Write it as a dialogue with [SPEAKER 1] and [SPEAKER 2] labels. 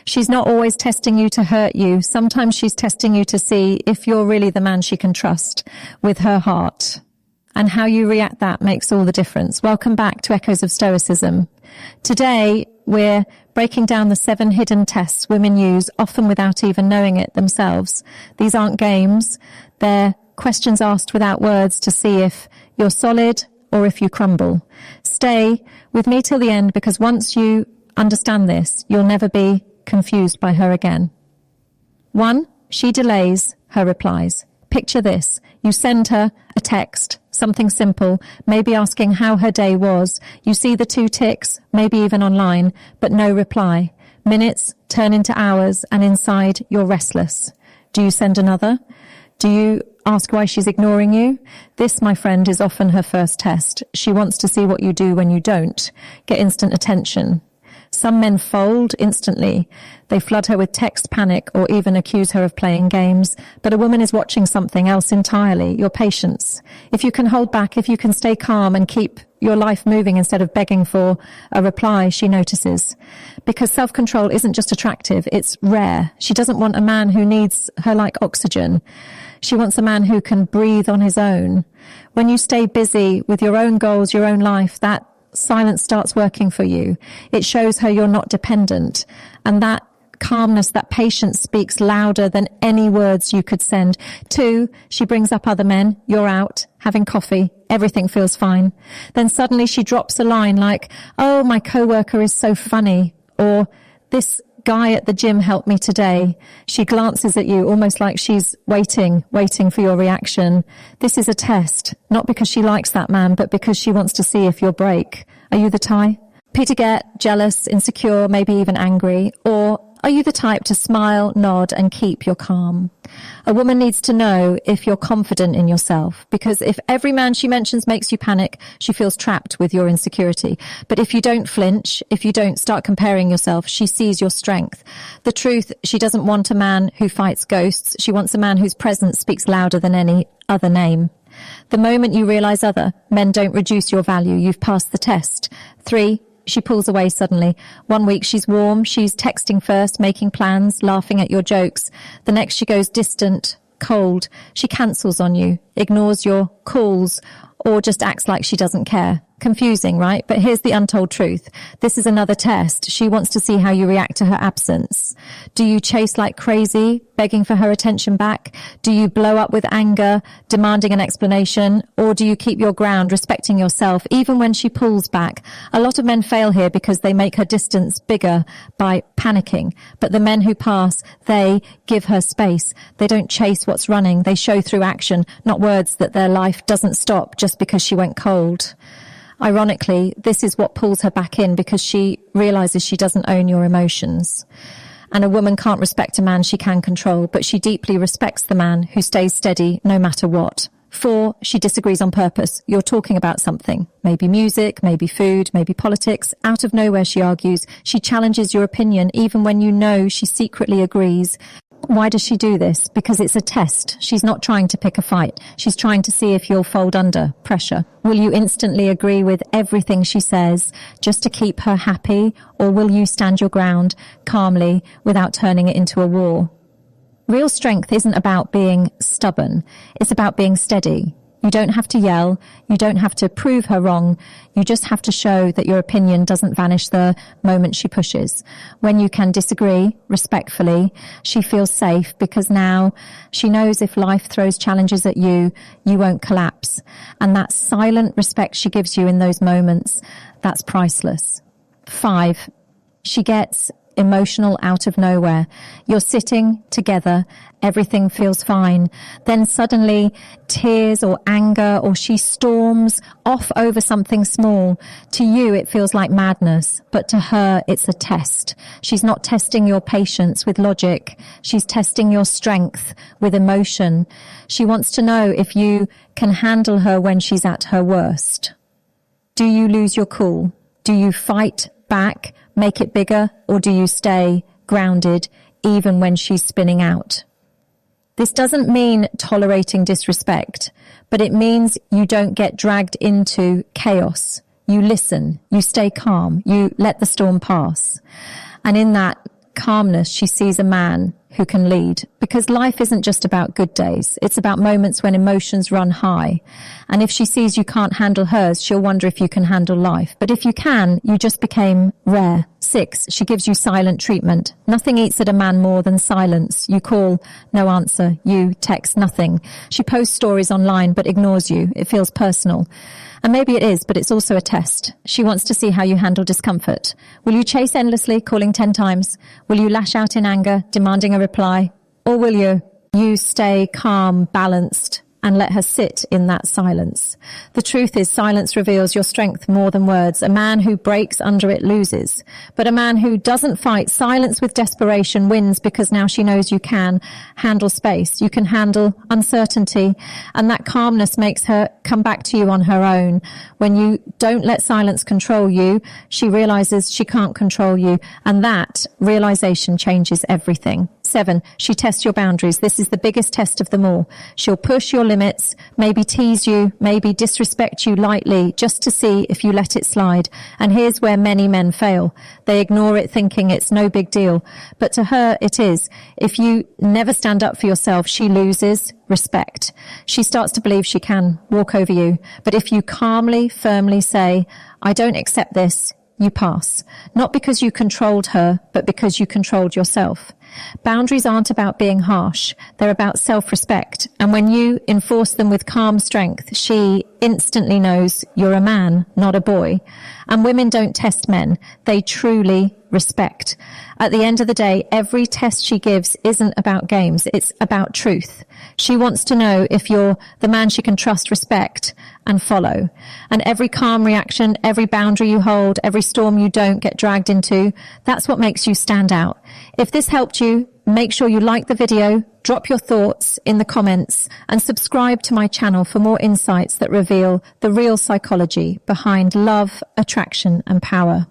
[SPEAKER 1] She's not always testing you to hurt you. Sometimes she's testing you to see if you're really the man she can trust with her heart. And how you react that makes all the difference. Welcome back to Echoes of Stoicism. Today, we're breaking down the 7 hidden tests women use, often without even knowing it themselves. These aren't games. They're questions asked without words to see if you're solid or if you crumble. Stay with me till the end, because once you understand this, you'll never be confused by her again. 1, she delays her replies. Picture this. You send her a text, something simple, maybe asking how her day was. You see the 2 ticks, maybe even online, but no reply. Minutes turn into hours, and inside you're restless. Do you send another? Do you ask why she's ignoring you? This, my friend, is often her first test. She wants to see what you do when you don't. Get instant attention. Some men fold instantly. They flood her with text panic or even accuse her of playing games. But a woman is watching something else entirely, your patience. If you can hold back, if you can stay calm and keep your life moving instead of begging for a reply, she notices. Because self-control isn't just attractive, it's rare. She doesn't want a man who needs her like oxygen. She wants a man who can breathe on his own. When you stay busy with your own goals, your own life, that silence starts working for you. It shows her you're not dependent. And that calmness, that patience speaks louder than any words you could send. 2, she brings up other men. You're out, having coffee. Everything feels fine. Then suddenly she drops a line like, "Oh, my coworker is so funny," or "This guy at the gym helped me today." She glances at you almost like she's waiting for your reaction. This is a test, not because she likes that man, but because she wants to see if you'll break. Are you the type to get jealous, insecure, maybe even angry? Or are you the type to smile, nod, and keep your calm? A woman needs to know if you're confident in yourself, because if every man she mentions makes you panic, she feels trapped with your insecurity. But if you don't flinch, if you don't start comparing yourself, she sees your strength. The truth, she doesn't want a man who fights ghosts. She wants a man whose presence speaks louder than any other name. The moment you realize other men don't reduce your value, you've passed the test. 3, she pulls away suddenly. 1 week she's warm, she's texting first, making plans, laughing at your jokes. The next she goes distant, cold. She cancels on you, ignores your calls, or just acts like she doesn't care. Confusing, right? But here's the untold truth. This is another test. She wants to see how you react to her absence. Do you chase like crazy, begging for her attention back? Do you blow up with anger, demanding an explanation? Or do you keep your ground, respecting yourself, even when she pulls back? A lot of men fail here because they make her distance bigger by panicking. But the men who pass, they give her space. They don't chase what's running. They show through action, not words, that their life doesn't stop just because she went cold. Ironically, this is what pulls her back in, because she realizes she doesn't own your emotions. And a woman can't respect a man she can control, but she deeply respects the man who stays steady no matter what. 4, she disagrees on purpose. You're talking about something, maybe music, maybe food, maybe politics. Out of nowhere, she argues. She challenges your opinion, even when you know she secretly agrees. Why does she do this? Because it's a test. She's not trying to pick a fight. She's trying to see if you'll fold under pressure. Will you instantly agree with everything she says just to keep her happy, or will you stand your ground calmly without turning it into a war? Real strength isn't about being stubborn. It's about being steady. You don't have to yell. You don't have to prove her wrong. You just have to show that your opinion doesn't vanish the moment she pushes. When you can disagree respectfully, she feels safe, because now she knows if life throws challenges at you, you won't collapse. And that silent respect she gives you in those moments, that's priceless. 5, she gets emotional out of nowhere. You're sitting together, everything feels fine. Then suddenly tears or anger, or she storms off over something small. To you, it feels like madness, but to her, it's a test. She's not testing your patience with logic. She's testing your strength with emotion. She wants to know if you can handle her when she's at her worst. Do you lose your cool? Do you fight back, make it bigger, or do you stay grounded even when she's spinning out? This doesn't mean tolerating disrespect, but it means you don't get dragged into chaos. You listen, you stay calm, you let the storm pass. And in that, calmness, she sees a man who can lead, because life isn't just about good days. It's about moments when emotions run high. And if she sees you can't handle hers, she'll wonder if you can handle life. But if you can, you just became rare. 6, she gives you silent treatment. Nothing eats at a man more than silence. You call, no answer. You text, nothing. She posts stories online but ignores you. It feels personal. And maybe it is, but it's also a test. She wants to see how you handle discomfort. Will you chase endlessly, calling 10 times? Will you lash out in anger, demanding a reply? Or will you stay calm, balanced, and let her sit in that silence? The truth is, silence reveals your strength more than words. A man who breaks under it loses. But a man who doesn't fight silence with desperation wins, because now she knows you can handle space. You can handle uncertainty. And that calmness makes her come back to you on her own. When you don't let silence control you, she realizes she can't control you. And that realization changes everything. 7, she tests your boundaries. This is the biggest test of them all. She'll push your limits, maybe tease you, maybe disrespect you lightly, just to see if you let it slide. And here's where many men fail. They ignore it, thinking it's no big deal. But to her, it is. If you never stand up for yourself, she loses respect. She starts to believe she can walk over you. But if you calmly, firmly say, I don't accept this, you pass. Not because you controlled her, but because you controlled yourself. Boundaries aren't about being harsh. They're about self-respect. And when you enforce them with calm strength, she instantly knows you're a man, not a boy. And women don't test men. They truly respect. At the end of the day, every test she gives isn't about games. It's about truth. She wants to know if you're the man she can trust, respect, and follow. And every calm reaction, every boundary you hold, every storm you don't get dragged into, that's what makes you stand out. If this helped you, make sure you like the video, drop your thoughts in the comments, and subscribe to my channel for more insights that reveal the real psychology behind love, attraction, and power.